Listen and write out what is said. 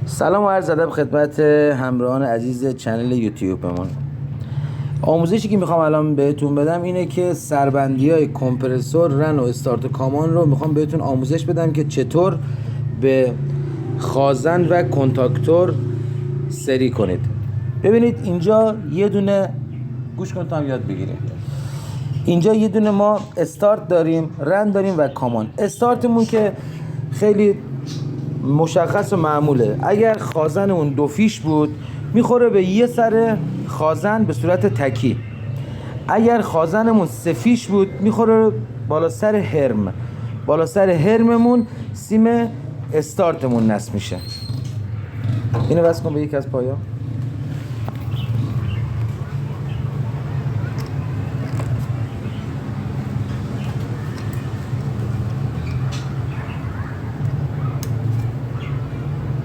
سلام و عرض ادب خدمت همراهان عزیز چنل یوتیوبمون. آموزشی که میخوام الان بهتون بدم اینه که سربندی های کمپرسور، رن و استارت کامان رو میخوام بهتون آموزش بدم که چطور به خازن و کنتاکتور سری کنید. ببینید اینجا یه دونه، گوش کن تا هم یاد بگیریم. اینجا یه دونه ما استارت داریم، رن داریم و کامان. استارتمون که خیلی مشخص و معموله. اگر خازنمون 2 فیش بود میخوره به یه سر خازن به صورت تکی. اگر خازنمون 3 فیش بود میخوره بالا سر هرم. بالا سر هرممون سیم استارتمون نصب میشه. اینو بس کن به یک از پایا.